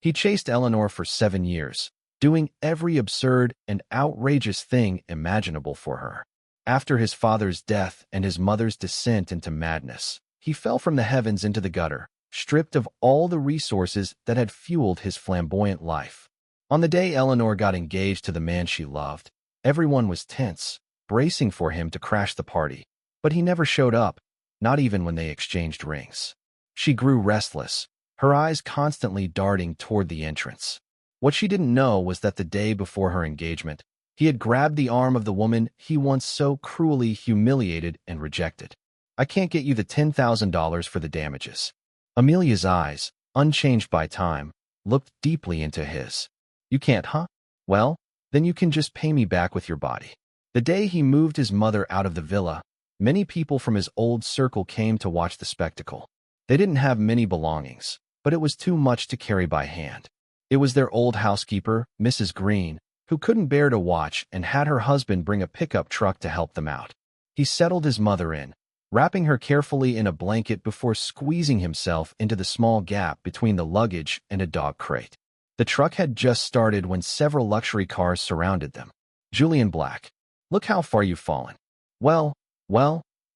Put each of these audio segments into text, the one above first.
He chased Eleanor for 7 years, doing every absurd and outrageous thing imaginable for her. After his father's death and his mother's descent into madness, he fell from the heavens into the gutter, stripped of all the resources that had fueled his flamboyant life. On the day Eleanor got engaged to the man she loved, everyone was tense, bracing for him to crash the party. But he never showed up, not even when they exchanged rings. She grew restless, her eyes constantly darting toward the entrance. What she didn't know was that the day before her engagement, he had grabbed the arm of the woman he once so cruelly humiliated and rejected. "I can't get you the $10,000 for the damages." Amelia's eyes, unchanged by time, looked deeply into his. "You can't, huh? Well, then you can just pay me back with your body." The day he moved his mother out of the villa, many people from his old circle came to watch the spectacle. They didn't have many belongings, but it was too much to carry by hand. It was their old housekeeper, Mrs. Green, who couldn't bear to watch and had her husband bring a pickup truck to help them out. He settled his mother in, wrapping her carefully in a blanket before squeezing himself into the small gap between the luggage and a dog crate. The truck had just started when several luxury cars surrounded them. "Julian Black, look how far you've fallen." Well,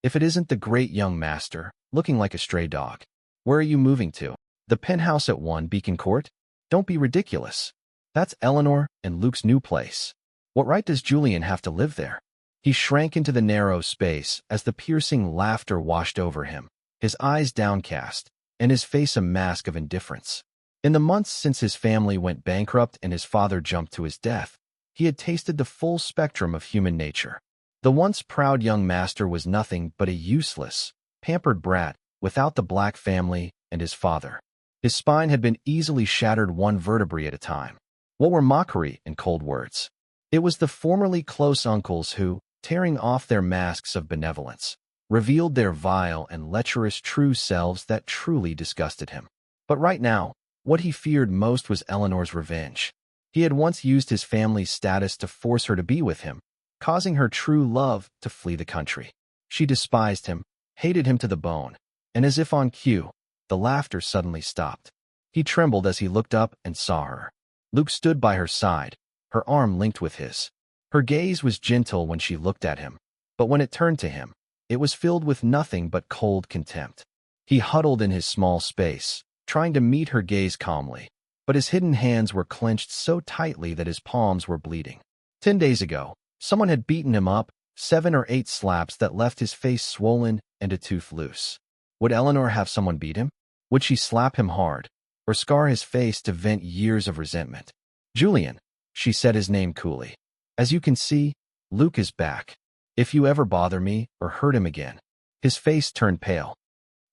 if it isn't the great young master, looking like a stray dog. "Where are you moving to?" "The penthouse at 1 Beacon Court?" "Don't be ridiculous. That's Eleanor and Luke's new place. What right does Julian have to live there?" He shrank into the narrow space as the piercing laughter washed over him, his eyes downcast, and his face a mask of indifference. In the months since his family went bankrupt and his father jumped to his death, he had tasted the full spectrum of human nature. The once proud young master was nothing but a useless, pampered brat without the Black family and his father. His spine had been easily shattered one vertebrae at a time. What were mockery and cold words? It was the formerly close uncles who, tearing off their masks of benevolence, revealed their vile and lecherous true selves that truly disgusted him. But right now, what he feared most was Eleanor's revenge. He had once used his family's status to force her to be with him, causing her true love to flee the country. She despised him, hated him to the bone, and as if on cue, the laughter suddenly stopped. He trembled as he looked up and saw her. Luke stood by her side, her arm linked with his. Her gaze was gentle when she looked at him, but when it turned to him, it was filled with nothing but cold contempt. He huddled in his small space, trying to meet her gaze calmly, but his hidden hands were clenched so tightly that his palms were bleeding. 10 days ago, someone had beaten him up, 7 or 8 slaps that left his face swollen and a tooth loose. Would Eleanor have someone beat him? Would she slap him hard, or scar his face to vent years of resentment? "Julian," she said his name coolly. "As you can see, Luke is back. If you ever bother me or hurt him again." His face turned pale.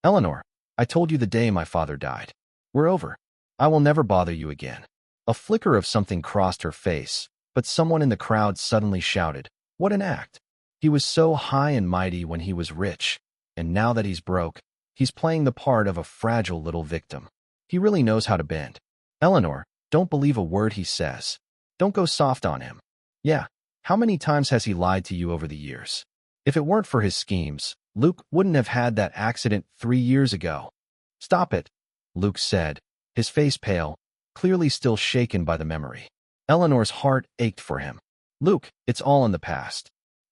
"Eleanor, I told you the day my father died. We're over. I will never bother you again." A flicker of something crossed her face, but someone in the crowd suddenly shouted, "What an act! He was so high and mighty when he was rich, and now that he's broke, he's playing the part of a fragile little victim. He really knows how to bend. Eleanor, don't believe a word he says. Don't go soft on him. Yeah, how many times has he lied to you over the years? If it weren't for his schemes, Luke wouldn't have had that accident 3 years ago." "Stop it," Luke said, his face pale, clearly still shaken by the memory. Eleanor's heart ached for him. "Luke, it's all in the past."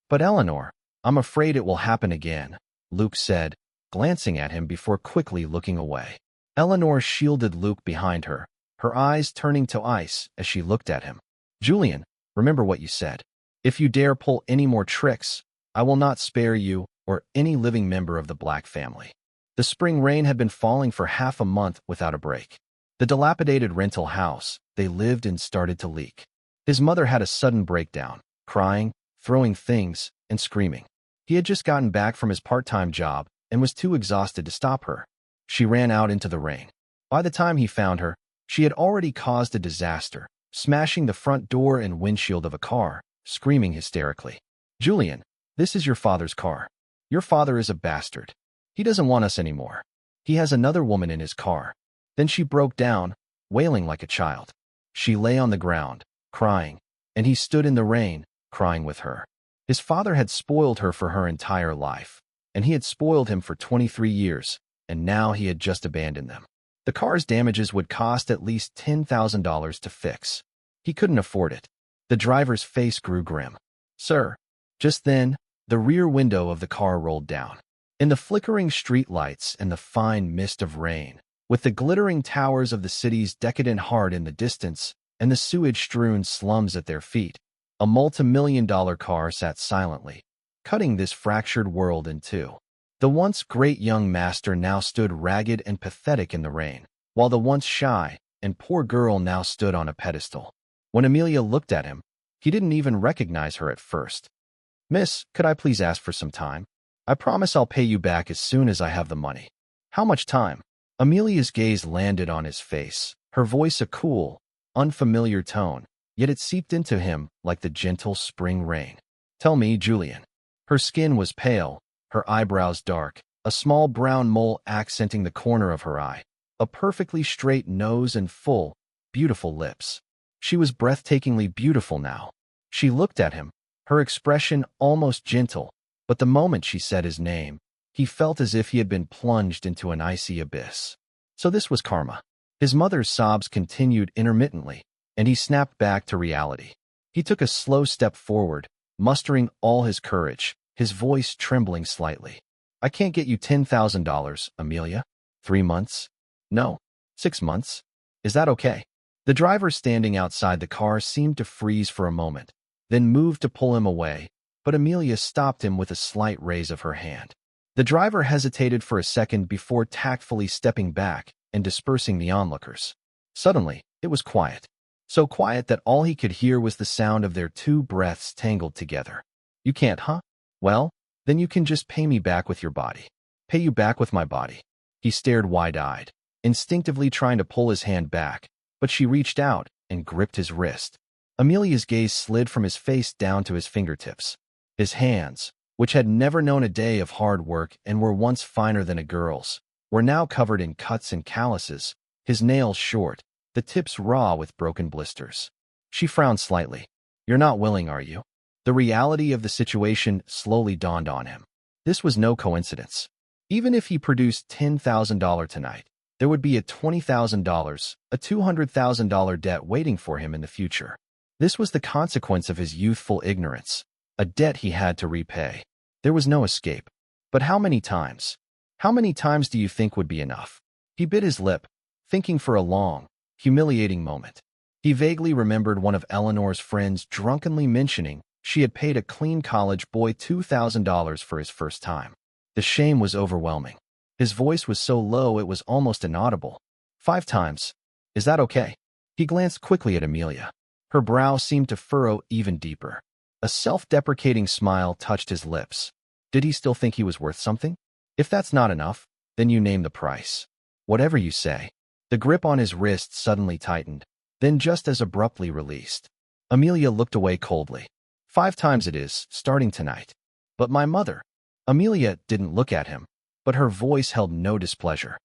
"But Eleanor, I'm afraid it will happen again," Luke said, glancing at him before quickly looking away. Eleanor shielded Luke behind her, her eyes turning to ice as she looked at him. "Julian, remember what you said. If you dare pull any more tricks, I will not spare you or any living member of the Black family." The spring rain had been falling for half a month without a break. The dilapidated rental house they lived in started to leak. His mother had a sudden breakdown, crying, throwing things, and screaming. He had just gotten back from his part-time job and was too exhausted to stop her. She ran out into the rain. By the time he found her, she had already caused a disaster, smashing the front door and windshield of a car, screaming hysterically, "Julian, this is your father's car. Your father is a bastard. He doesn't want us anymore. He has another woman in his car." Then she broke down, wailing like a child. She lay on the ground, crying, and he stood in the rain, crying with her. His father had spoiled her for her entire life, and he had spoiled him for 23 years, and now he had just abandoned them. The car's damages would cost at least $10,000 to fix. He couldn't afford it. The driver's face grew grim. Sir. Just then, the rear window of the car rolled down. In the flickering streetlights and the fine mist of rain, with the glittering towers of the city's decadent heart in the distance and the sewage-strewn slums at their feet, a multi-million-dollar car sat silently, cutting this fractured world in two. The once great young master now stood ragged and pathetic in the rain, while the once shy and poor girl now stood on a pedestal. When Amelia looked at him, he didn't even recognize her at first. Miss, could I please ask for some time? I promise I'll pay you back as soon as I have the money. How much time? Amelia's gaze landed on his face, her voice a cool, unfamiliar tone, yet it seeped into him like the gentle spring rain. Tell me, Julian. Her skin was pale, her eyebrows dark, a small brown mole accenting the corner of her eye, a perfectly straight nose and full, beautiful lips. She was breathtakingly beautiful now. She looked at him, her expression almost gentle, but the moment she said his name, he felt as if he had been plunged into an icy abyss. So this was karma. His mother's sobs continued intermittently, and he snapped back to reality. He took a slow step forward, mustering all his courage, his voice trembling slightly. I can't get you $10,000, Amelia. 3 months? No. 6 months? Is that okay? The driver standing outside the car seemed to freeze for a moment, then moved to pull him away, but Amelia stopped him with a slight raise of her hand. The driver hesitated for a second before tactfully stepping back and dispersing the onlookers. Suddenly, it was quiet. So quiet that all he could hear was the sound of their two breaths tangled together. You can't, huh? Well, then you can just pay me back with your body. Pay you back with my body. He stared wide-eyed, instinctively trying to pull his hand back, but she reached out and gripped his wrist. Amelia's gaze slid from his face down to his fingertips. His hands, which had never known a day of hard work and were once finer than a girl's, were now covered in cuts and calluses, his nails short, the tips raw with broken blisters. She frowned slightly. You're not willing, are you? The reality of the situation slowly dawned on him. This was no coincidence. Even if he produced $10,000 tonight, there would be a $20,000, a $200,000 debt waiting for him in the future. This was the consequence of his youthful ignorance, a debt he had to repay. There was no escape. But how many times? How many times do you think would be enough? He bit his lip, thinking for a long, humiliating moment. He vaguely remembered one of Eleanor's friends drunkenly mentioning she had paid a clean college boy $2,000 for his first time. The shame was overwhelming. His voice was so low it was almost inaudible. 5 times. Is that okay? He glanced quickly at Amelia. Her brow seemed to furrow even deeper. A self-deprecating smile touched his lips. Did he still think he was worth something? If that's not enough, then you name the price. Whatever you say. The grip on his wrist suddenly tightened, then just as abruptly released. Amelia looked away coldly. 5 times it is, starting tonight. But my mother. Amelia didn't look at him, but her voice held no displeasure.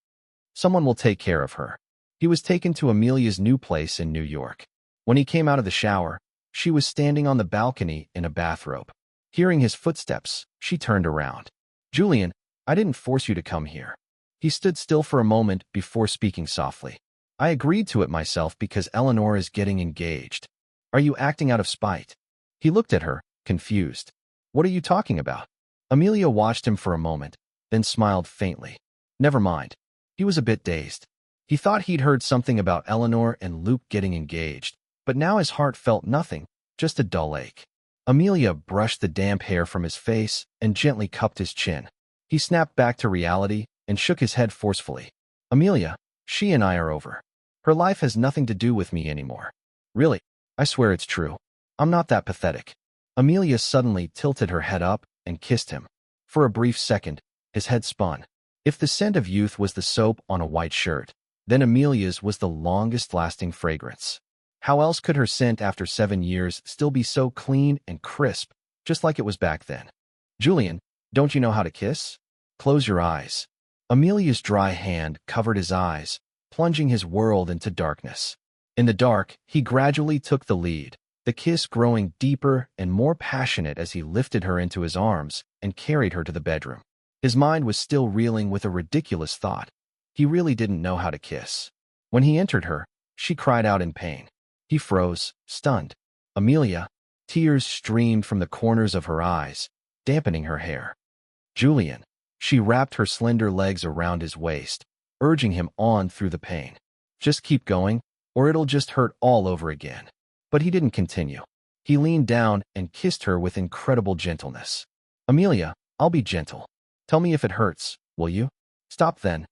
Someone will take care of her. He was taken to Amelia's new place in New York. When he came out of the shower, she was standing on the balcony in a bathrobe. Hearing his footsteps, she turned around. Julian, I didn't force you to come here. He stood still for a moment before speaking softly. I agreed to it myself because Eleanor is getting engaged. Are you acting out of spite? He looked at her, confused. What are you talking about? Amelia watched him for a moment, then smiled faintly. Never mind. He was a bit dazed. He thought he'd heard something about Eleanor and Luke getting engaged, but now his heart felt nothing, just a dull ache. Amelia brushed the damp hair from his face and gently cupped his chin. He snapped back to reality and shook his head forcefully. Amelia, she and I are over. Her life has nothing to do with me anymore. Really, I swear it's true. I'm not that pathetic. Amelia suddenly tilted her head up and kissed him. For a brief second, his head spun. If the scent of youth was the soap on a white shirt, then Amelia's was the longest-lasting fragrance. How else could her scent after 7 years still be so clean and crisp, just like it was back then? Julian, don't you know how to kiss? Close your eyes. Amelia's dry hand covered his eyes, plunging his world into darkness. In the dark, he gradually took the lead, the kiss growing deeper and more passionate as he lifted her into his arms and carried her to the bedroom. His mind was still reeling with a ridiculous thought. He really didn't know how to kiss. When he entered her, she cried out in pain. He froze, stunned. Amelia, tears streamed from the corners of her eyes, dampening her hair. Julian. She wrapped her slender legs around his waist, urging him on through the pain. Just keep going, or it'll just hurt all over again. But he didn't continue. He leaned down and kissed her with incredible gentleness. Amelia, I'll be gentle. Tell me if it hurts, will you? Stop then.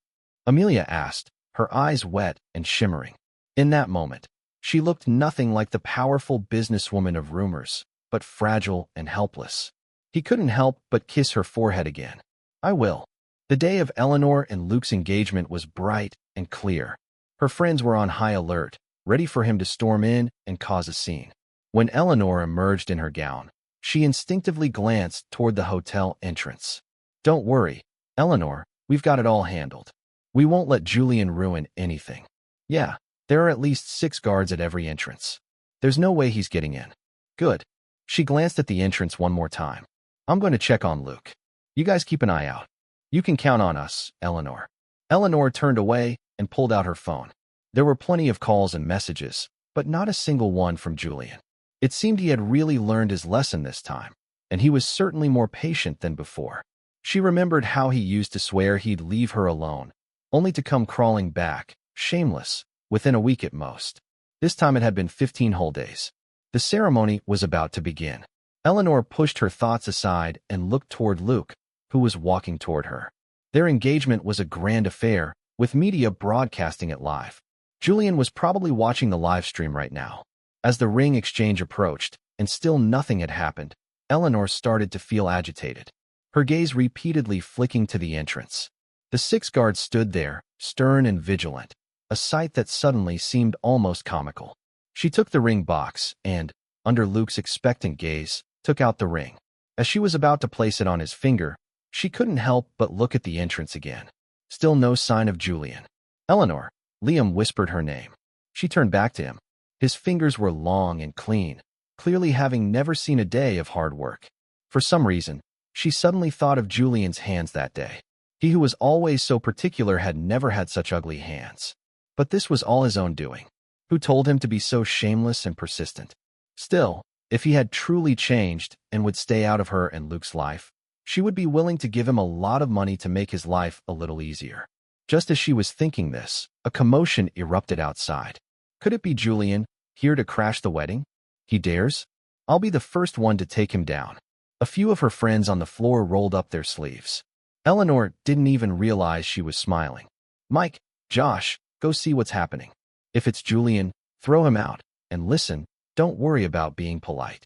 Amelia asked, her eyes wet and shimmering. In that moment, she looked nothing like the powerful businesswoman of rumors, but fragile and helpless. He couldn't help but kiss her forehead again. I will. The day of Eleanor and Luke's engagement was bright and clear. Her friends were on high alert, ready for him to storm in and cause a scene. When Eleanor emerged in her gown, she instinctively glanced toward the hotel entrance. Don't worry, Eleanor, we've got it all handled. We won't let Julian ruin anything. Yeah, there are at least 6 guards at every entrance. There's no way he's getting in. Good. She glanced at the entrance one more time. I'm going to check on Luke. You guys keep an eye out. You can count on us, Eleanor. Eleanor turned away and pulled out her phone. There were plenty of calls and messages, but not a single one from Julian. It seemed he had really learned his lesson this time, and he was certainly more patient than before. She remembered how he used to swear he'd leave her alone, only to come crawling back, shameless, within a week at most. This time it had been 15 whole days. The ceremony was about to begin. Eleanor pushed her thoughts aside and looked toward Luke, who was walking toward her. Their engagement was a grand affair, with media broadcasting it live. Julian was probably watching the live stream right now. As the ring exchange approached, and still nothing had happened, Eleanor started to feel agitated, her gaze repeatedly flicking to the entrance. The 6 guards stood there, stern and vigilant, a sight that suddenly seemed almost comical. She took the ring box and, under Luke's expectant gaze, took out the ring. As she was about to place it on his finger, she couldn't help but look at the entrance again. Still no sign of Julian. Eleanor, Liam whispered her name. She turned back to him. His fingers were long and clean, clearly having never seen a day of hard work. For some reason, she suddenly thought of Julian's hands that day. He who was always so particular had never had such ugly hands. But this was all his own doing. Who told him to be so shameless and persistent? Still, if he had truly changed and would stay out of her and Luke's life, she would be willing to give him a lot of money to make his life a little easier. Just as she was thinking this, a commotion erupted outside. Could it be Julian, here to crash the wedding? He dares? I'll be the first one to take him down. A few of her friends on the floor rolled up their sleeves. Eleanor didn't even realize she was smiling. Mike, Josh, go see what's happening. If it's Julian, throw him out. And listen, don't worry about being polite.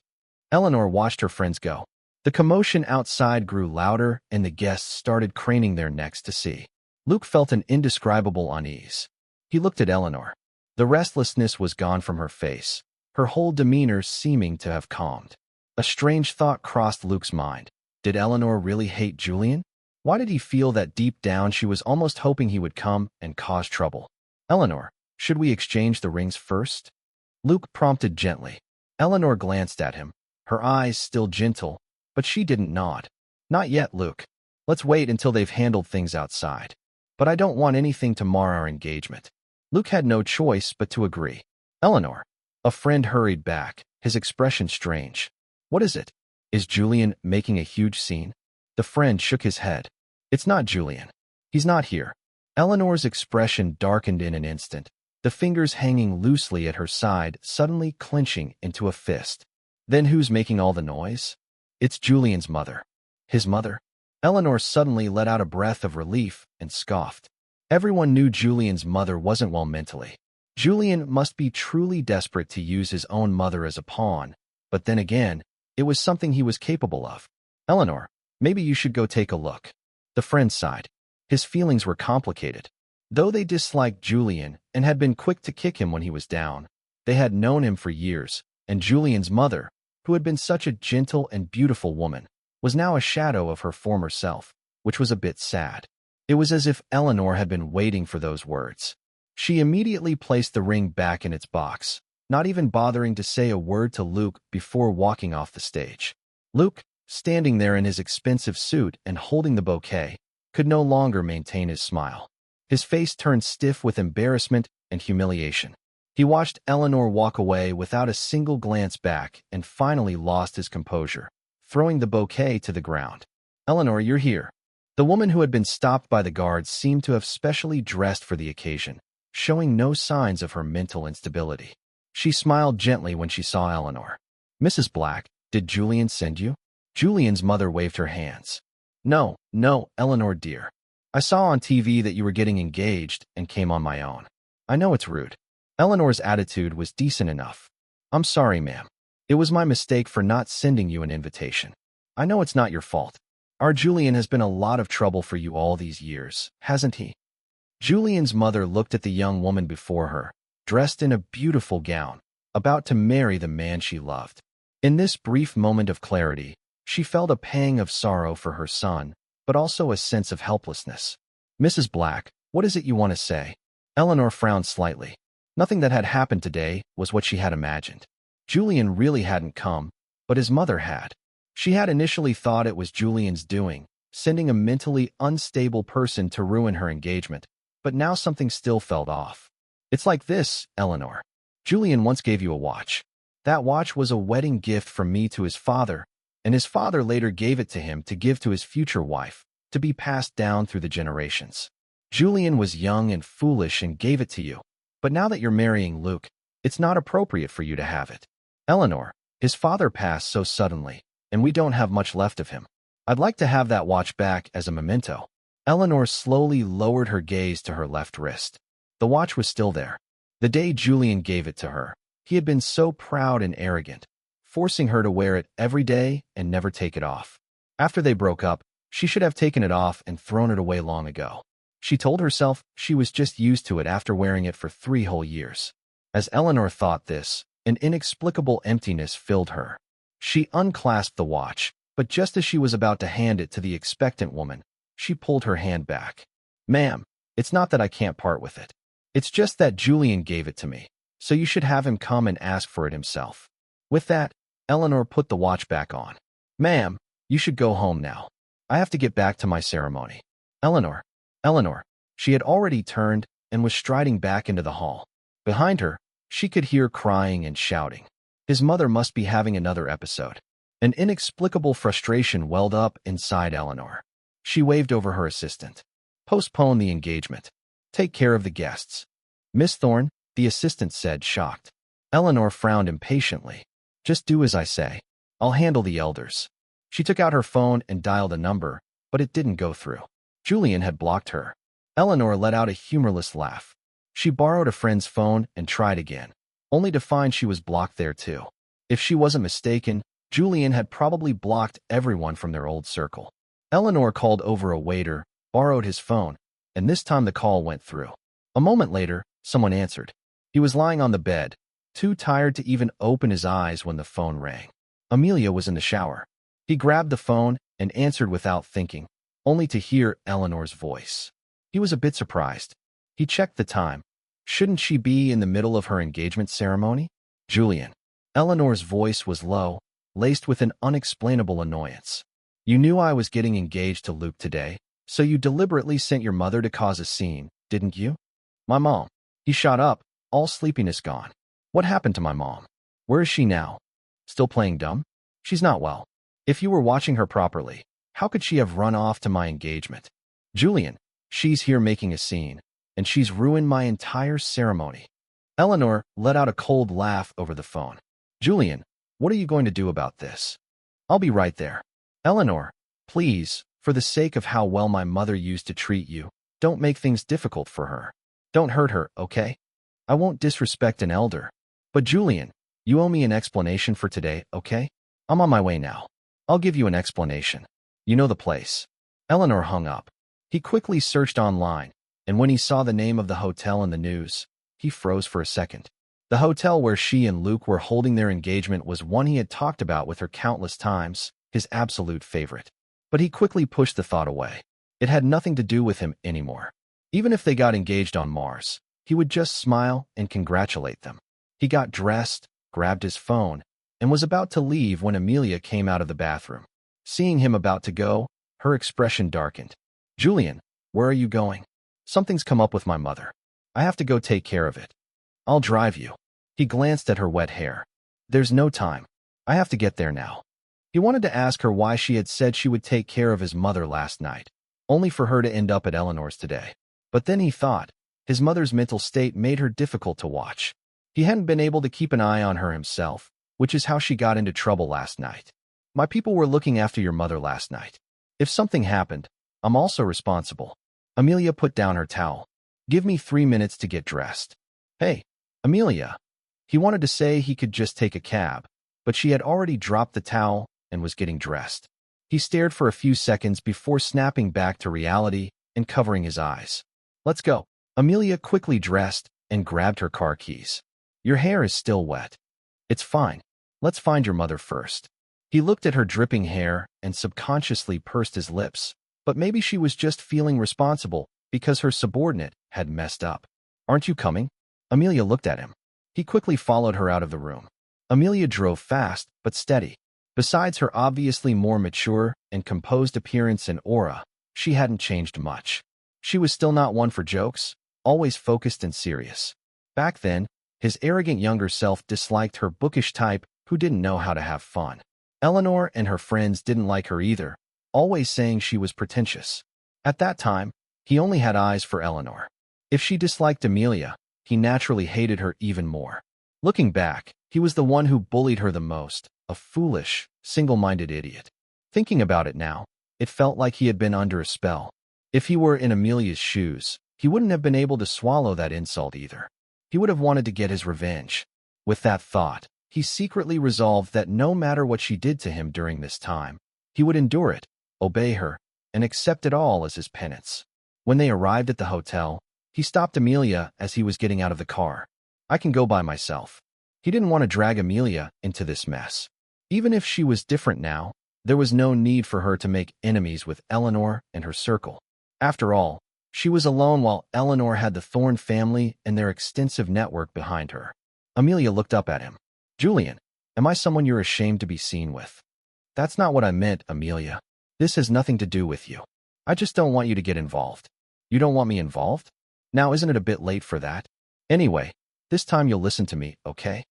Eleanor watched her friends go. The commotion outside grew louder and the guests started craning their necks to see. Luke felt an indescribable unease. He looked at Eleanor. The restlessness was gone from her face, her whole demeanor seeming to have calmed. A strange thought crossed Luke's mind. Did Eleanor really hate Julian? Why did he feel that deep down she was almost hoping he would come and cause trouble? Eleanor, should we exchange the rings first? Luke prompted gently. Eleanor glanced at him, her eyes still gentle, but she didn't nod. Not yet, Luke. Let's wait until they've handled things outside. But I don't want anything to mar our engagement. Luke had no choice but to agree. Eleanor. A friend hurried back, his expression strange. What is it? Is Julian making a huge scene? The friend shook his head. It's not Julian. He's not here. Eleanor's expression darkened in an instant, the fingers hanging loosely at her side suddenly clenching into a fist. Then who's making all the noise? It's Julian's mother. His mother? Eleanor suddenly let out a breath of relief and scoffed. Everyone knew Julian's mother wasn't well mentally. Julian must be truly desperate to use his own mother as a pawn, but then again, it was something he was capable of. Eleanor, maybe you should go take a look. The friend sighed. His feelings were complicated. Though they disliked Julian and had been quick to kick him when he was down, they had known him for years, and Julian's mother, who had been such a gentle and beautiful woman, was now a shadow of her former self, which was a bit sad. It was as if Eleanor had been waiting for those words. She immediately placed the ring back in its box, not even bothering to say a word to Luke before walking off the stage. Luke, standing there in his expensive suit and holding the bouquet, could no longer maintain his smile. His face turned stiff with embarrassment and humiliation. He watched Eleanor walk away without a single glance back and finally lost his composure, throwing the bouquet to the ground. "Eleanor, you're here." The woman who had been stopped by the guards seemed to have specially dressed for the occasion, showing no signs of her mental instability. She smiled gently when she saw Eleanor. "Mrs. Black, did Julian send you?" Julian's mother waved her hands. No, Eleanor dear. I saw on TV that you were getting engaged and came on my own. I know it's rude." Eleanor's attitude was decent enough. "I'm sorry, ma'am. It was my mistake for not sending you an invitation. I know it's not your fault. Our Julian has been a lot of trouble for you all these years, hasn't he?" Julian's mother looked at the young woman before her, dressed in a beautiful gown, about to marry the man she loved. In this brief moment of clarity, she felt a pang of sorrow for her son, but also a sense of helplessness. "Mrs. Black, what is it you want to say?" Eleanor frowned slightly. Nothing that had happened today was what she had imagined. Julian really hadn't come, but his mother had. She had initially thought it was Julian's doing, sending a mentally unstable person to ruin her engagement, but now something still felt off. "It's like this, Eleanor. Julian once gave you a watch. That watch was a wedding gift from me to his father, and his father later gave it to him to give to his future wife, to be passed down through the generations. Julian was young and foolish and gave it to you, but now that you're marrying Luke, it's not appropriate for you to have it. Eleanor, his father passed so suddenly, and we don't have much left of him. I'd like to have that watch back as a memento." Eleanor slowly lowered her gaze to her left wrist. The watch was still there. The day Julian gave it to her, he had been so proud and arrogant, forcing her to wear it every day and never take it off. After they broke up, she should have taken it off and thrown it away long ago. She told herself she was just used to it after wearing it for 3 whole years. As Eleanor thought this, an inexplicable emptiness filled her. She unclasped the watch, but just as she was about to hand it to the expectant woman, she pulled her hand back. "Ma'am, it's not that I can't part with it. It's just that Julian gave it to me, so you should have him come and ask for it himself." With that, Eleanor put the watch back on. "Ma'am, you should go home now. I have to get back to my ceremony." Eleanor. She had already turned and was striding back into the hall. Behind her, she could hear crying and shouting. His mother must be having another episode. An inexplicable frustration welled up inside Eleanor. She waved over her assistant. "Postpone the engagement. Take care of the guests." "Miss Thorne," the assistant said, shocked. Eleanor frowned impatiently. "Just do as I say. I'll handle the elders." She took out her phone and dialed a number, but it didn't go through. Julian had blocked her. Eleanor let out a humorless laugh. She borrowed a friend's phone and tried again, only to find she was blocked there too. If she wasn't mistaken, Julian had probably blocked everyone from their old circle. Eleanor called over a waiter, borrowed his phone, and this time the call went through. A moment later, someone answered. He was lying on the bed, too tired to even open his eyes when the phone rang. Amelia was in the shower. He grabbed the phone and answered without thinking, only to hear Eleanor's voice. He was a bit surprised. He checked the time. Shouldn't she be in the middle of her engagement ceremony? "Julian." Eleanor's voice was low, laced with an unexplainable annoyance. "You knew I was getting engaged to Luke today, so you deliberately sent your mother to cause a scene, didn't you?" "My mom." He shot up, all sleepiness gone. "What happened to my mom? Where is she now? Still playing dumb? She's not well. If you were watching her properly, how could she have run off to my engagement?" "Julian, she's here making a scene, and she's ruined my entire ceremony." Eleanor let out a cold laugh over the phone. "Julian, what are you going to do about this?" "I'll be right there." "Eleanor, please, for the sake of how well my mother used to treat you, don't make things difficult for her. Don't hurt her, okay? I won't disrespect an elder. But Julian, you owe me an explanation for today, okay? I'm on my way now. I'll give you an explanation. You know the place." Eleanor hung up. He quickly searched online, and when he saw the name of the hotel in the news, he froze for a second. The hotel where she and Luke were holding their engagement was one he had talked about with her countless times, his absolute favorite. But he quickly pushed the thought away. It had nothing to do with him anymore. Even if they got engaged on Mars, he would just smile and congratulate them. He got dressed, grabbed his phone, and was about to leave when Amelia came out of the bathroom. Seeing him about to go, her expression darkened. "Julian, where are you going?" Something's come up with my mother. I have to go take care of it. I'll drive you. He glanced at her wet hair. There's no time. I have to get there now. He wanted to ask her why she had said she would take care of his mother last night, only for her to end up at Eleanor's today. But then he thought, his mother's mental state made her difficult to watch. He hadn't been able to keep an eye on her himself, which is how she got into trouble last night. My people were looking after your mother last night. If something happened, I'm also responsible. Amelia put down her towel. Give me 3 minutes to get dressed. Hey, Amelia. He wanted to say he could just take a cab, but she had already dropped the towel and was getting dressed. He stared for a few seconds before snapping back to reality and covering his eyes. Let's go. Amelia quickly dressed and grabbed her car keys. Your hair is still wet. It's fine. Let's find your mother first. He looked at her dripping hair and subconsciously pursed his lips, but maybe she was just feeling responsible because her subordinate had messed up. Aren't you coming? Amelia looked at him. He quickly followed her out of the room. Amelia drove fast but steady. Besides her obviously more mature and composed appearance and aura, she hadn't changed much. She was still not one for jokes, always focused and serious. Back then, his arrogant younger self disliked her bookish type who didn't know how to have fun. Eleanor and her friends didn't like her either, always saying she was pretentious. At that time, he only had eyes for Eleanor. If she disliked Amelia, he naturally hated her even more. Looking back, he was the one who bullied her the most, a foolish, single-minded idiot. Thinking about it now, it felt like he had been under a spell. If he were in Amelia's shoes, he wouldn't have been able to swallow that insult either. He would have wanted to get his revenge. With that thought, he secretly resolved that no matter what she did to him during this time, he would endure it, obey her, and accept it all as his penance. When they arrived at the hotel, he stopped Amelia as he was getting out of the car. I can go by myself. He didn't want to drag Amelia into this mess. Even if she was different now, there was no need for her to make enemies with Eleanor and her circle. After all, she was alone while Eleanor had the Thorne family and their extensive network behind her. Amelia looked up at him. Julian, am I someone you're ashamed to be seen with? That's not what I meant, Amelia. This has nothing to do with you. I just don't want you to get involved. You don't want me involved? Now, isn't it a bit late for that? Anyway, this time you'll listen to me, okay?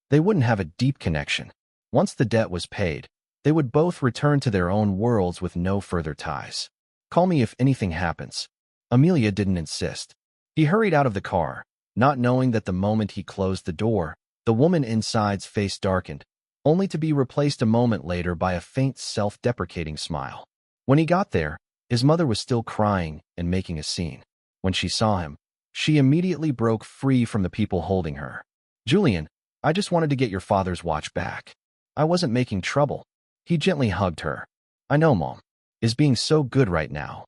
They wouldn't have a deep connection. Once the debt was paid, they would both return to their own worlds with no further ties. Call me if anything happens. Amelia didn't insist. He hurried out of the car, not knowing that the moment he closed the door, the woman inside's face darkened, only to be replaced a moment later by a faint self-deprecating smile. When he got there, his mother was still crying and making a scene. When she saw him, she immediately broke free from the people holding her. Julian, I just wanted to get your father's watch back. I wasn't making trouble. He gently hugged her. I know, Mom. Is being so good right now.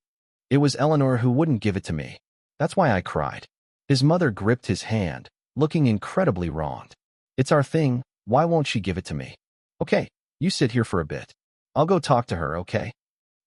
It was Eleanor who wouldn't give it to me. That's why I cried. His mother gripped his hand, looking incredibly wronged. It's our thing. Why won't she give it to me? Okay, you sit here for a bit. I'll go talk to her, okay?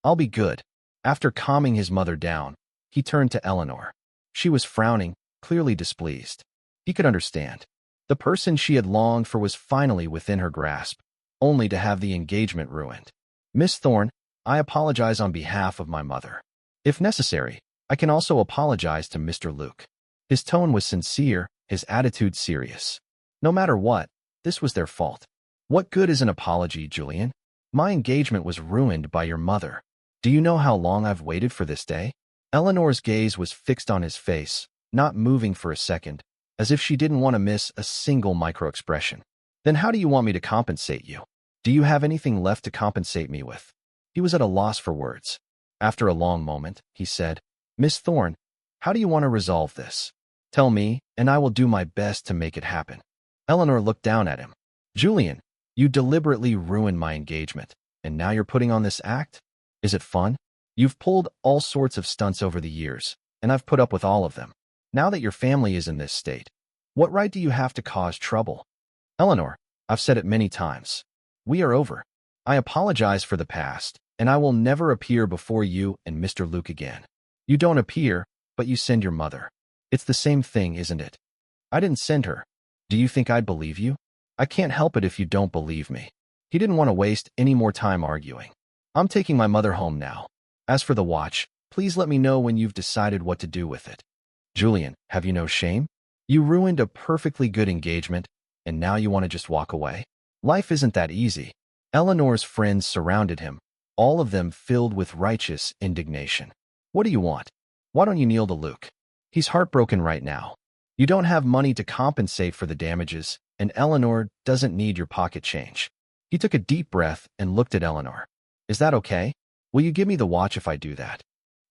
I'll be good. After calming his mother down, he turned to Eleanor. She was frowning, clearly displeased. He could understand. The person she had longed for was finally within her grasp, only to have the engagement ruined. Miss Thorne, I apologize on behalf of my mother. If necessary, I can also apologize to Mr. Luke. His tone was sincere, his attitude serious. No matter what, this was their fault. What good is an apology, Julian? My engagement was ruined by your mother. Do you know how long I've waited for this day? Eleanor's gaze was fixed on his face, not moving for a second, as if she didn't want to miss a single micro-expression. Then how do you want me to compensate you? Do you have anything left to compensate me with? He was at a loss for words. After a long moment, he said, Miss Thorne, how do you want to resolve this? Tell me, and I will do my best to make it happen. Eleanor looked down at him. Julian, you deliberately ruined my engagement, and now you're putting on this act? Is it fun? You've pulled all sorts of stunts over the years, and I've put up with all of them. Now that your family is in this state, what right do you have to cause trouble? Eleanor, I've said it many times. We are over. I apologize for the past, and I will never appear before you and Mr. Luke again. You don't appear, but you send your mother. It's the same thing, isn't it? I didn't send her. Do you think I'd believe you? I can't help it if you don't believe me. He didn't want to waste any more time arguing. I'm taking my mother home now. As for the watch, Please let me know when you've decided what to do with it. Julian, have you no shame? You ruined a perfectly good engagement, and now you want to just walk away? Life isn't that easy. Eleanor's friends surrounded him, all of them filled with righteous indignation. What do you want? Why don't you kneel to Luke? He's heartbroken right now. You don't have money to compensate for the damages, and Eleanor doesn't need your pocket change. He took a deep breath and looked at Eleanor. Is that okay? Will you give me the watch if I do that?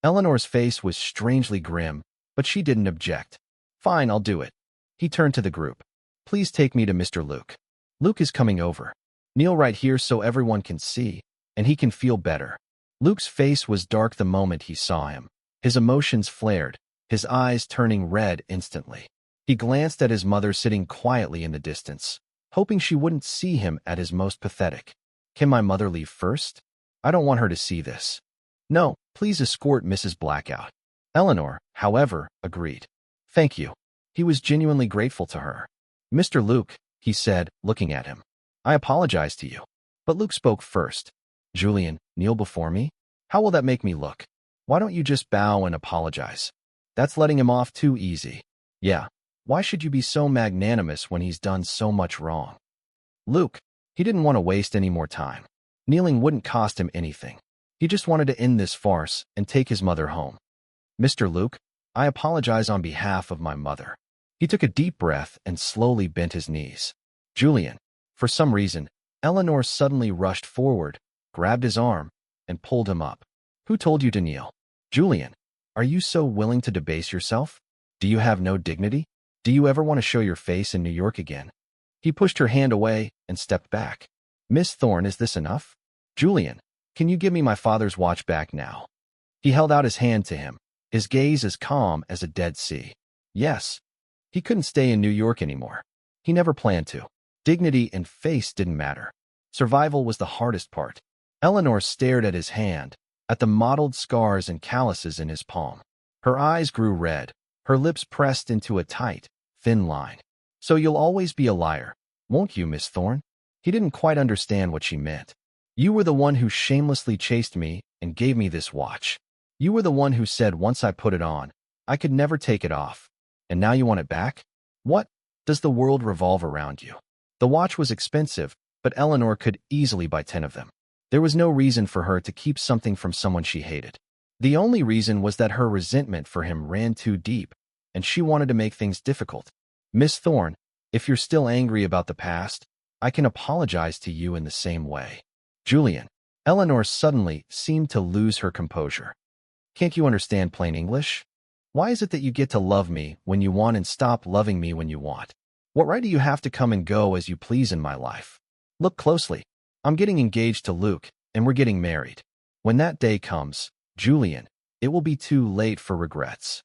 Eleanor's face was strangely grim, but she didn't object. Fine, I'll do it. He turned to the group. Please take me to Mr. Luke. Luke is coming over. Kneel right here so everyone can see, and he can feel better. Luke's face was dark the moment he saw him. His emotions flared, his eyes turning red instantly. He glanced at his mother sitting quietly in the distance, hoping she wouldn't see him at his most pathetic. Can my mother leave first? I don't want her to see this. No, please escort Mrs. Black out. Eleanor, however, agreed. Thank you. He was genuinely grateful to her. Mr. Luke, he said, looking at him. I apologize to you. But Luke spoke first. Julian, kneel before me? How will that make me look? Why don't you just bow and apologize? That's letting him off too easy. Yeah. Why should you be so magnanimous when he's done so much wrong? Luke, he didn't want to waste any more time. Kneeling wouldn't cost him anything. He just wanted to end this farce and take his mother home. Mr. Luke, I apologize on behalf of my mother. He took a deep breath and slowly bent his knees. Julian, for some reason, Eleanor suddenly rushed forward, grabbed his arm, and pulled him up. Who told you to kneel? Julian, are you so willing to debase yourself? Do you have no dignity? Do you ever want to show your face in New York again? He pushed her hand away and stepped back. Miss Thorne, is this enough? Julian, can you give me my father's watch back now? He held out his hand to him, his gaze as calm as a dead sea. Yes. He couldn't stay in New York anymore. He never planned to. Dignity and face didn't matter. Survival was the hardest part. Eleanor stared at his hand, at the mottled scars and calluses in his palm. Her eyes grew red, her lips pressed into a tight, thin line. So you'll always be a liar, won't you, Miss Thorne? He didn't quite understand what she meant. You were the one who shamelessly chased me and gave me this watch. You were the one who said once I put it on, I could never take it off. And now you want it back? What? Does the world revolve around you? The watch was expensive, but Eleanor could easily buy 10 of them. There was no reason for her to keep something from someone she hated. The only reason was that her resentment for him ran too deep, and she wanted to make things difficult. Miss Thorne, if you're still angry about the past, I can apologize to you in the same way. Julian, Eleanor suddenly seemed to lose her composure. Can't you understand plain English? Why is it that you get to love me when you want and stop loving me when you want? What right do you have to come and go as you please in my life? Look closely. I'm getting engaged to Luke, and we're getting married. When that day comes, Julian, it will be too late for regrets.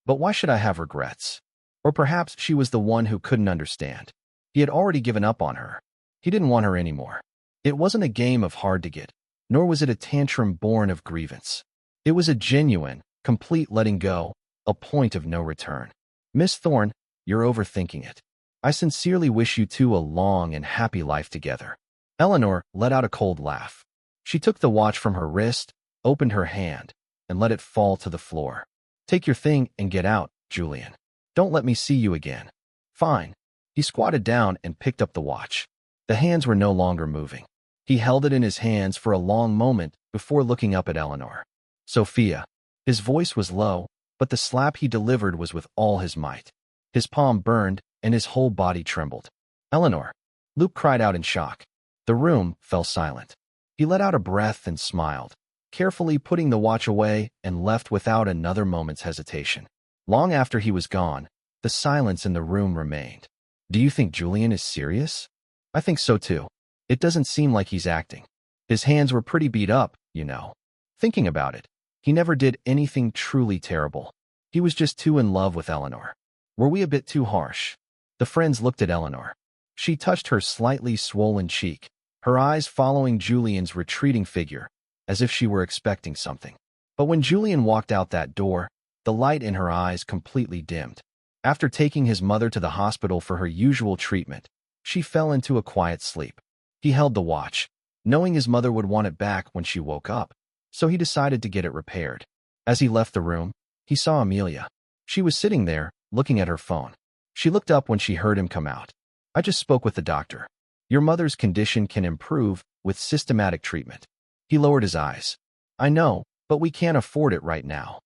But why should I have regrets? Or perhaps she was the one who couldn't understand. He had already given up on her. He didn't want her anymore. It wasn't a game of hard to get, nor was it a tantrum born of grievance. It was a genuine, complete letting go, a point of no return. Miss Thorne, you're overthinking it. I sincerely wish you two a long and happy life together. Eleanor let out a cold laugh. She took the watch from her wrist, opened her hand, and let it fall to the floor. Take your thing and get out, Julian. Don't let me see you again. Fine. He squatted down and picked up the watch. The hands were no longer moving. He held it in his hands for a long moment before looking up at Eleanor. Sophia. His voice was low, but the slap he delivered was with all his might. His palm burned, and his whole body trembled. Eleanor. Luke cried out in shock. The room fell silent. He let out a breath and smiled, carefully putting the watch away and left without another moment's hesitation. Long after he was gone, the silence in the room remained. Do you think Julian is serious? I think so too. It doesn't seem like he's acting. His hands were pretty beat up, you know. Thinking about it, he never did anything truly terrible. He was just too in love with Eleanor. Were we a bit too harsh? The friends looked at Eleanor. She touched her slightly swollen cheek, her eyes following Julian's retreating figure, as if she were expecting something. But when Julian walked out that door, the light in her eyes completely dimmed. After taking his mother to the hospital for her usual treatment, she fell into a quiet sleep. He held the watch, knowing his mother would want it back when she woke up, so he decided to get it repaired. As he left the room, he saw Amelia. She was sitting there, looking at her phone. She looked up when she heard him come out. I just spoke with the doctor. Your mother's condition can improve with systematic treatment. He lowered his eyes. I know, but we can't afford it right now.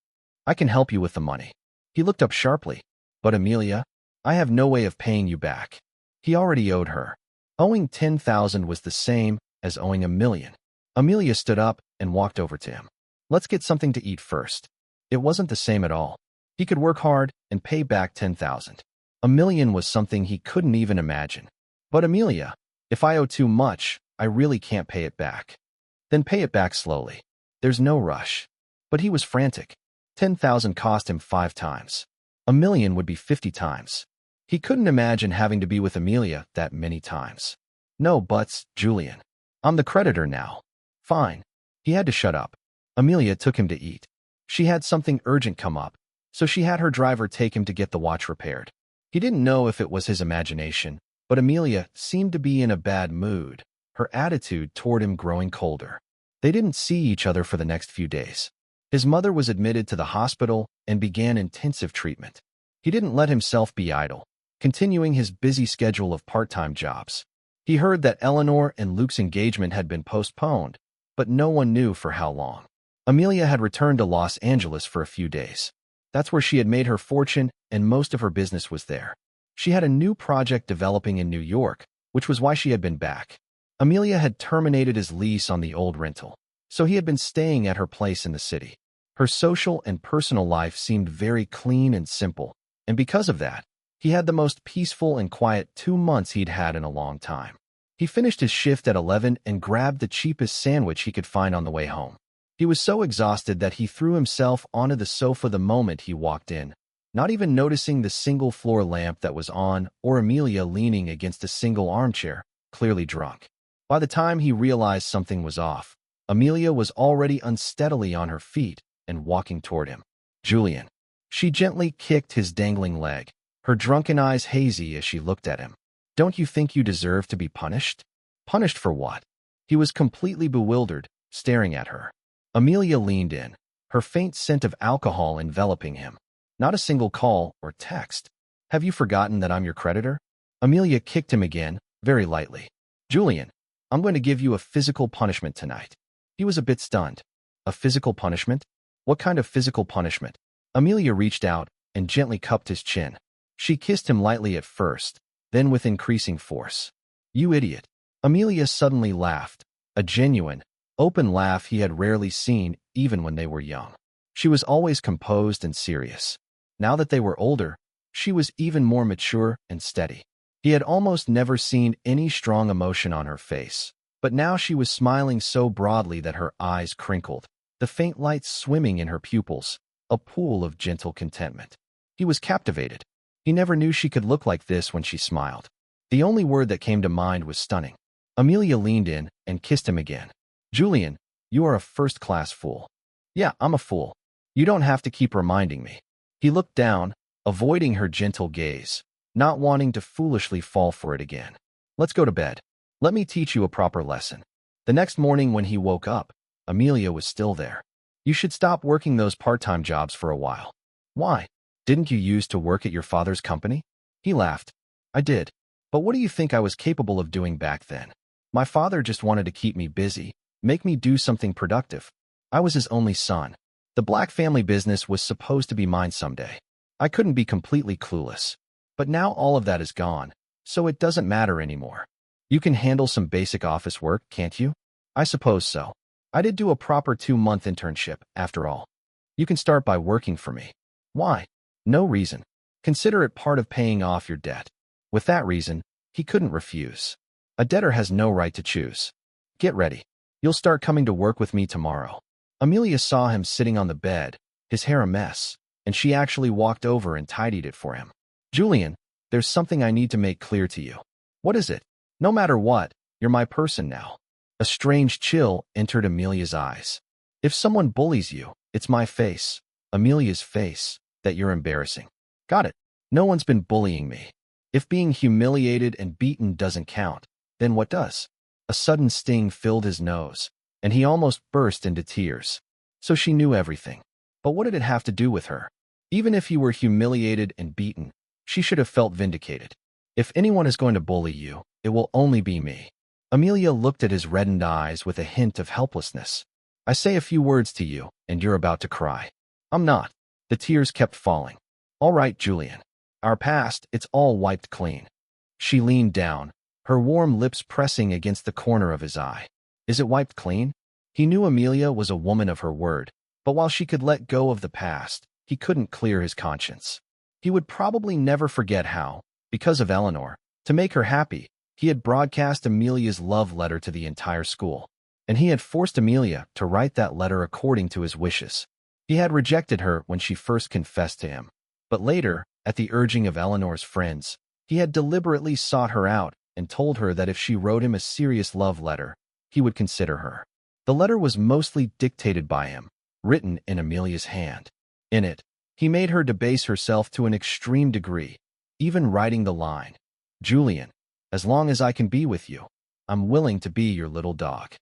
I can help you with the money. He looked up sharply. But Amelia, I have no way of paying you back. He already owed her. Owing 10,000 was the same as owing 1,000,000. Amelia stood up and walked over to him. Let's get something to eat first. It wasn't the same at all. He could work hard and pay back 10,000. 1,000,000 was something he couldn't even imagine. But Amelia, if I owe too much, I really can't pay it back. Then pay it back slowly. There's no rush. But he was frantic. 10,000 cost him 5 times. 1,000,000 would be 50 times. He couldn't imagine having to be with Amelia that many times. No buts, Julian. I'm the creditor now. Fine. He had to shut up. Amelia took him to eat. She had something urgent come up, so she had her driver take him to get the watch repaired. He didn't know if it was his imagination, but Amelia seemed to be in a bad mood, her attitude toward him growing colder. They didn't see each other for the next few days. His mother was admitted to the hospital and began intensive treatment. He didn't let himself be idle, continuing his busy schedule of part-time jobs. He heard that Eleanor and Luke's engagement had been postponed, but no one knew for how long. Amelia had returned to Los Angeles for a few days. That's where she had made her fortune, and most of her business was there. She had a new project developing in New York, which was why she had been back. Amelia had terminated his lease on the old rental, so he had been staying at her place in the city. Her social and personal life seemed very clean and simple, and because of that, he had the most peaceful and quiet 2 months he'd had in a long time. He finished his shift at 11 and grabbed the cheapest sandwich he could find on the way home. He was so exhausted that he threw himself onto the sofa the moment he walked in, not even noticing the single floor lamp that was on or Amelia leaning against a single armchair, clearly drunk. By the time he realized something was off, Amelia was already unsteadily on her feet and walking toward him. Julian. She gently kicked his dangling leg, her drunken eyes hazy as she looked at him. Don't you think you deserve to be punished? Punished for what? He was completely bewildered, staring at her. Amelia leaned in, her faint scent of alcohol enveloping him. Not a single call or text. Have you forgotten that I'm your creditor? Amelia kicked him again, very lightly. Julian, I'm going to give you a physical punishment tonight. He was a bit stunned. A physical punishment? What kind of physical punishment? Amelia reached out and gently cupped his chin. She kissed him lightly at first, then with increasing force. You idiot. Amelia suddenly laughed, a genuine, open laugh he had rarely seen even when they were young. She was always composed and serious. Now that they were older, she was even more mature and steady. He had almost never seen any strong emotion on her face, but now she was smiling so broadly that her eyes crinkled, the faint light swimming in her pupils, a pool of gentle contentment. He was captivated. He never knew she could look like this when she smiled. The only word that came to mind was stunning. Amelia leaned in and kissed him again. Julian, you are a first-class fool. Yeah, I'm a fool. You don't have to keep reminding me. He looked down, avoiding her gentle gaze, not wanting to foolishly fall for it again. Let's go to bed. Let me teach you a proper lesson. The next morning when he woke up, Amelia was still there. You should stop working those part-time jobs for a while. Why? Didn't you used to work at your father's company? He laughed. I did. But what do you think I was capable of doing back then? My father just wanted to keep me busy, make me do something productive. I was his only son. The Black family business was supposed to be mine someday. I couldn't be completely clueless. But now all of that is gone, so it doesn't matter anymore. You can handle some basic office work, can't you? I suppose so. I did do a proper 2-month internship, after all. You can start by working for me. Why? No reason. Consider it part of paying off your debt. With that reason, he couldn't refuse. A debtor has no right to choose. Get ready. You'll start coming to work with me tomorrow. Amelia saw him sitting on the bed, his hair a mess, and she actually walked over and tidied it for him. Julian, there's something I need to make clear to you. What is it? No matter what, you're my person now. A strange chill entered Amelia's eyes. If someone bullies you, it's my face, Amelia's face, that you're embarrassing. Got it. No one's been bullying me. If being humiliated and beaten doesn't count, then what does? A sudden sting filled his nose, and he almost burst into tears. So she knew everything. But what did it have to do with her? Even if he were humiliated and beaten, she should have felt vindicated. If anyone is going to bully you, it will only be me. Amelia looked at his reddened eyes with a hint of helplessness. I say a few words to you, and you're about to cry. I'm not. The tears kept falling. All right, Julian. Our past, it's all wiped clean. She leaned down, her warm lips pressing against the corner of his eye. Is it wiped clean? He knew Amelia was a woman of her word, but while she could let go of the past, he couldn't clear his conscience. He would probably never forget how, because of Eleanor, to make her happy, he had broadcast Amelia's love letter to the entire school, and he had forced Amelia to write that letter according to his wishes. He had rejected her when she first confessed to him, but later, at the urging of Eleanor's friends, he had deliberately sought her out and told her that if she wrote him a serious love letter, he would consider her. The letter was mostly dictated by him, written in Amelia's hand. In it, he made her debase herself to an extreme degree, even writing the line, Julian, as long as I can be with you, I'm willing to be your little dog.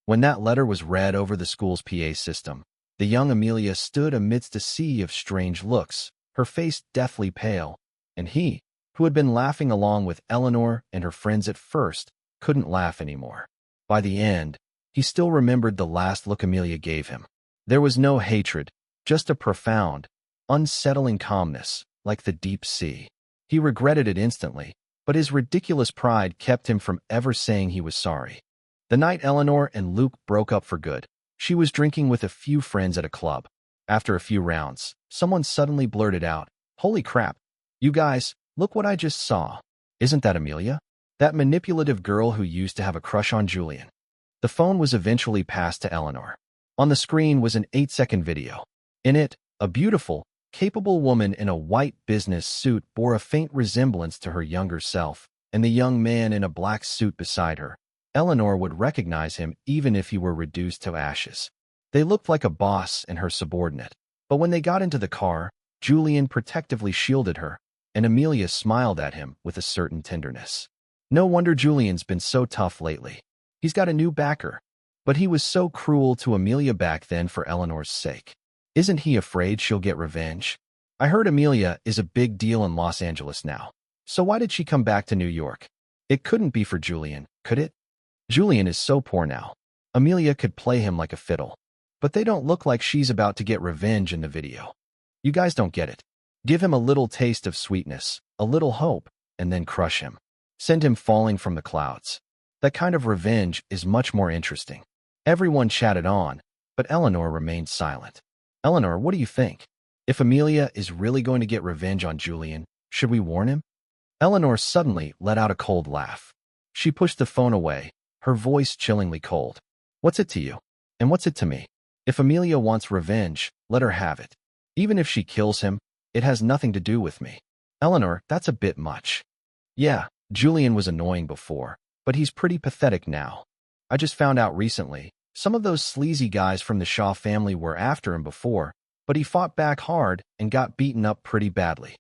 When that letter was read over the school's PA system, the young Amelia stood amidst a sea of strange looks, her face deathly pale, and he, who had been laughing along with Eleanor and her friends at first, couldn't laugh anymore. By the end, he still remembered the last look Amelia gave him. There was no hatred, just a profound, unsettling calmness, like the deep sea. He regretted it instantly, but his ridiculous pride kept him from ever saying he was sorry. The night Eleanor and Luke broke up for good, she was drinking with a few friends at a club. After a few rounds, someone suddenly blurted out, Holy crap, you guys, look what I just saw. Isn't that Amelia? That manipulative girl who used to have a crush on Julian. The phone was eventually passed to Eleanor. On the screen was an 8-second video. In it, a beautiful, capable woman in a white business suit bore a faint resemblance to her younger self, and the young man in a black suit beside her. Eleanor would recognize him even if he were reduced to ashes. They looked like a boss and her subordinate. But when they got into the car, Julian protectively shielded her, and Amelia smiled at him with a certain tenderness. No wonder Julian's been so tough lately. He's got a new backer. But he was so cruel to Amelia back then for Eleanor's sake. Isn't he afraid she'll get revenge? I heard Amelia is a big deal in Los Angeles now. So why did she come back to New York? It couldn't be for Julian, could it? Julian is so poor now. Amelia could play him like a fiddle. But they don't look like she's about to get revenge in the video. You guys don't get it. Give him a little taste of sweetness, a little hope, and then crush him. Send him falling from the clouds. That kind of revenge is much more interesting. Everyone chatted on, but Eleanor remained silent. Eleanor, what do you think? If Amelia is really going to get revenge on Julian, should we warn him? Eleanor suddenly let out a cold laugh. She pushed the phone away, her voice chillingly cold. What's it to you? And what's it to me? If Amelia wants revenge, let her have it. Even if she kills him, it has nothing to do with me. Eleanor, that's a bit much. Yeah, Julian was annoying before, but he's pretty pathetic now. I just found out recently, some of those sleazy guys from the Shaw family were after him before, but he fought back hard and got beaten up pretty badly.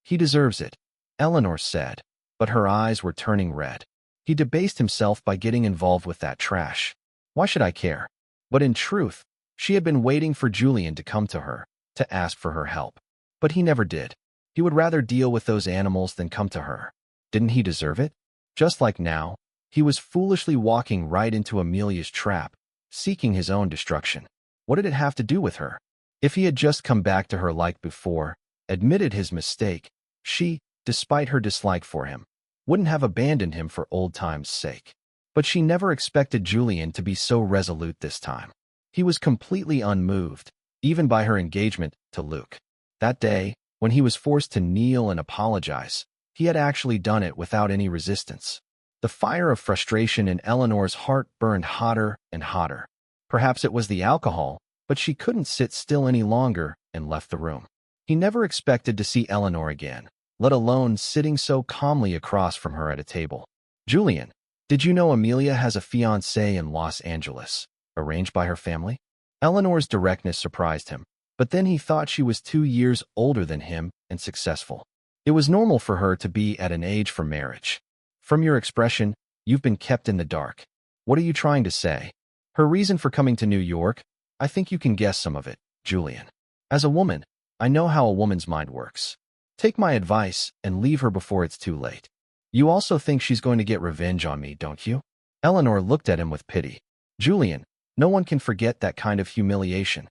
He deserves it, Eleanor said, but her eyes were turning red. He debased himself by getting involved with that trash. Why should I care? But in truth, she had been waiting for Julian to come to her, to ask for her help. But he never did. He would rather deal with those animals than come to her. Didn't he deserve it? Just like now, he was foolishly walking right into Amelia's trap, seeking his own destruction. What did it have to do with her? If he had just come back to her like before, admitted his mistake, she, despite her dislike for him, wouldn't have abandoned him for old times' sake. But she never expected Julian to be so resolute this time. He was completely unmoved, even by her engagement to Luke. That day, when he was forced to kneel and apologize, he had actually done it without any resistance. The fire of frustration in Eleanor's heart burned hotter and hotter. Perhaps it was the alcohol, but she couldn't sit still any longer and left the room. He never expected to see Eleanor again, let alone sitting so calmly across from her at a table. Julian, did you know Amelia has a fiancé in Los Angeles, arranged by her family? Eleanor's directness surprised him, but then he thought she was 2 years older than him and successful. It was normal for her to be at an age for marriage. From your expression, you've been kept in the dark. What are you trying to say? Her reason for coming to New York? I think you can guess some of it, Julian. As a woman, I know how a woman's mind works. Take my advice and leave her before it's too late. You also think she's going to get revenge on me, don't you? Eleanor looked at him with pity. Julian, no one can forget that kind of humiliation.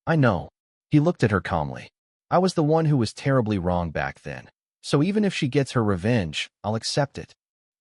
I know. He looked at her calmly. I was the one who was terribly wrong back then. So even if she gets her revenge, I'll accept it.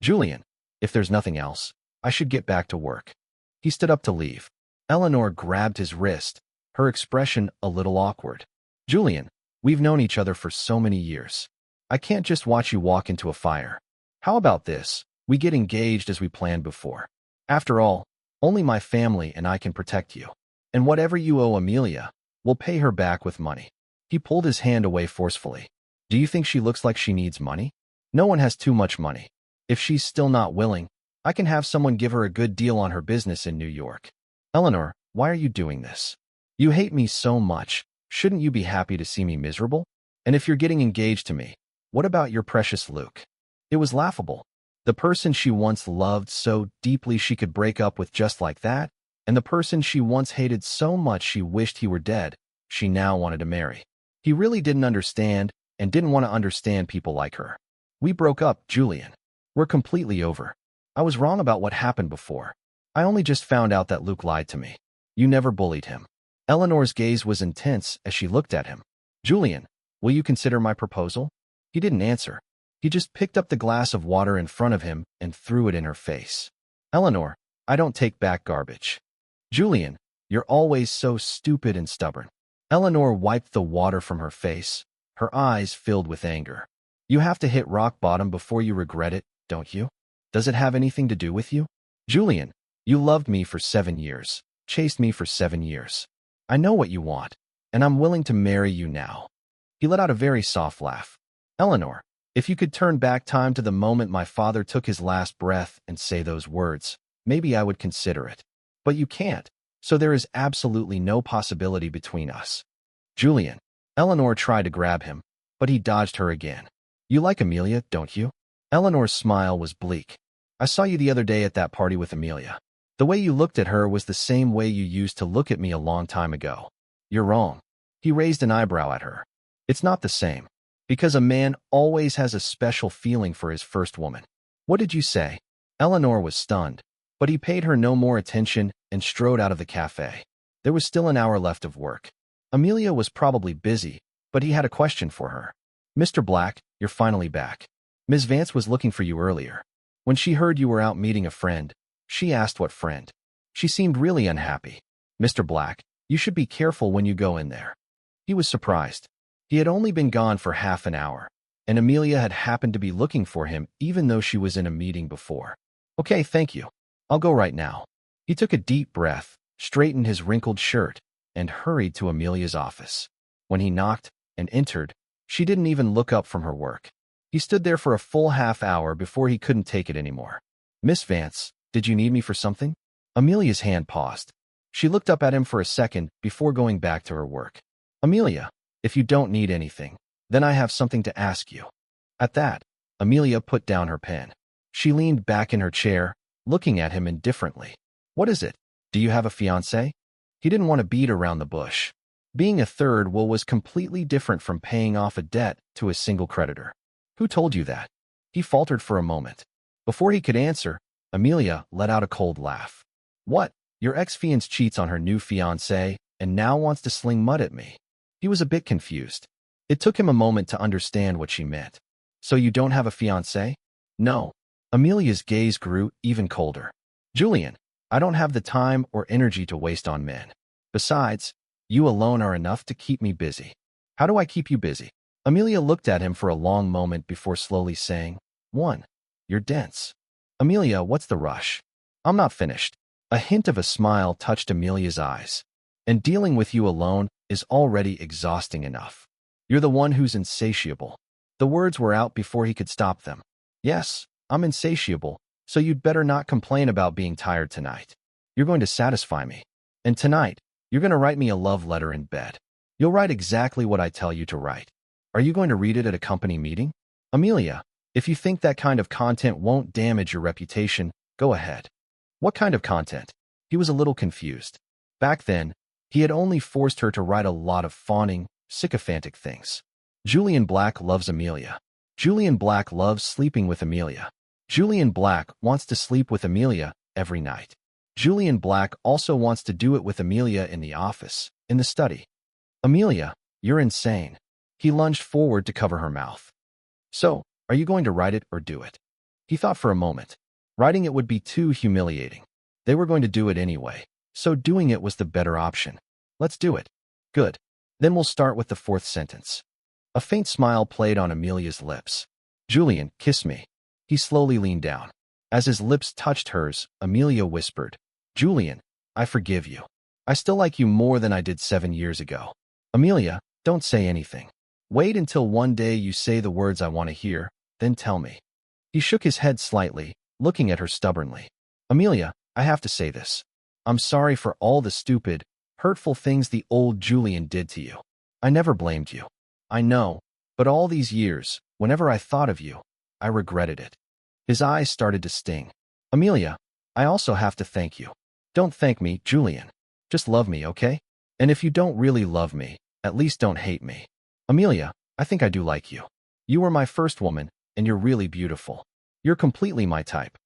Julian, if there's nothing else, I should get back to work. He stood up to leave. Eleanor grabbed his wrist, her expression a little awkward. Julian, we've known each other for so many years. I can't just watch you walk into a fire. How about this? We get engaged as we planned before. After all, only my family and I can protect you. And whatever you owe Amelia, we'll pay her back with money. He pulled his hand away forcefully. Do you think she looks like she needs money? No one has too much money. If she's still not willing, I can have someone give her a good deal on her business in New York. Eleanor, why are you doing this? You hate me so much. Shouldn't you be happy to see me miserable? And if you're getting engaged to me, what about your precious Luke? It was laughable. The person she once loved so deeply she could break up with just like that, and the person she once hated so much she wished he were dead, she now wanted to marry. He really didn't understand and didn't want to understand people like her. We broke up, Julian. We're completely over. I was wrong about what happened before. I only just found out that Luke lied to me. You never bullied him. Eleanor's gaze was intense as she looked at him. Julian, will you consider my proposal? He didn't answer. He just picked up the glass of water in front of him and threw it in her face. Eleanor, I don't take back garbage. Julian, you're always so stupid and stubborn. Eleanor wiped the water from her face, her eyes filled with anger. You have to hit rock bottom before you regret it, don't you? Does it have anything to do with you? Julian, you loved me for 7 years, chased me for 7 years. I know what you want, and I'm willing to marry you now. He let out a very soft laugh. Eleanor, if you could turn back time to the moment my father took his last breath and say those words, maybe I would consider it. But you can't, so there is absolutely no possibility between us. Julian. Eleanor tried to grab him, but he dodged her again. You like Amelia, don't you? Eleanor's smile was bleak. I saw you the other day at that party with Amelia. The way you looked at her was the same way you used to look at me a long time ago. You're wrong. He raised an eyebrow at her. It's not the same. Because a man always has a special feeling for his first woman. What did you say? Eleanor was stunned, but he paid her no more attention and strode out of the cafe. There was still an hour left of work. Amelia was probably busy, but he had a question for her. Mr. Black, you're finally back. Ms. Vance was looking for you earlier. When she heard you were out meeting a friend, she asked what friend. She seemed really unhappy. Mr. Black, you should be careful when you go in there. He was surprised. He had only been gone for half an hour, and Amelia had happened to be looking for him even though she was in a meeting before. Okay, thank you. I'll go right now. He took a deep breath, straightened his wrinkled shirt, and hurried to Amelia's office. When he knocked and entered, she didn't even look up from her work. He stood there for a full half hour before he couldn't take it anymore. Miss Vance, did you need me for something? Amelia's hand paused. She looked up at him for a second before going back to her work. Amelia, if you don't need anything, then I have something to ask you. At that, Amelia put down her pen. She leaned back in her chair, looking at him indifferently. What is it? Do you have a fiancé? He didn't want to beat around the bush. Being a third wheel was completely different from paying off a debt to a single creditor. Who told you that? He faltered for a moment. Before he could answer, Amelia let out a cold laugh. What? Your ex-fiancé cheats on her new fiancé and now wants to sling mud at me. He was a bit confused. It took him a moment to understand what she meant. So you don't have a fiancé? No. Amelia's gaze grew even colder. Julian, I don't have the time or energy to waste on men. Besides, you alone are enough to keep me busy. How do I keep you busy? Amelia looked at him for a long moment before slowly saying, 1. You're dense. Amelia, what's the rush? I'm not finished. A hint of a smile touched Amelia's eyes. And dealing with you alone is already exhausting enough. You're the one who's insatiable. The words were out before he could stop them. Yes, I'm insatiable, so you'd better not complain about being tired tonight. You're going to satisfy me. And tonight, you're going to write me a love letter in bed. You'll write exactly what I tell you to write. Are you going to read it at a company meeting? Amelia, if you think that kind of content won't damage your reputation, go ahead. What kind of content? He was a little confused. Back then, He had only forced her to write a lot of fawning, sycophantic things. Julian Black loves Amelia. Julian Black loves sleeping with Amelia. Julian Black wants to sleep with Amelia every night. Julian Black also wants to do it with Amelia in the office, in the study. Amelia, you're insane. He lunged forward to cover her mouth. So, are you going to write it or do it? He thought for a moment. Writing it would be too humiliating. They were going to do it anyway, so doing it was the better option. Let's do it. Good. Then we'll start with the fourth sentence. A faint smile played on Amelia's lips. Julian, kiss me. He slowly leaned down. As his lips touched hers, Amelia whispered, Julian, I forgive you. I still like you more than I did 7 years ago. Amelia, don't say anything. Wait until one day you say the words I want to hear, then tell me. He shook his head slightly, looking at her stubbornly. Amelia, I have to say this. I'm sorry for all the stupid, hurtful things the old Julian did to you. I never blamed you. I know, but all these years, whenever I thought of you, I regretted it. His eyes started to sting. Amelia, I also have to thank you. Don't thank me, Julian. Just love me, okay? And if you don't really love me, at least don't hate me. Amelia, I think I do like you. You were my first woman, and you're really beautiful. You're completely my type.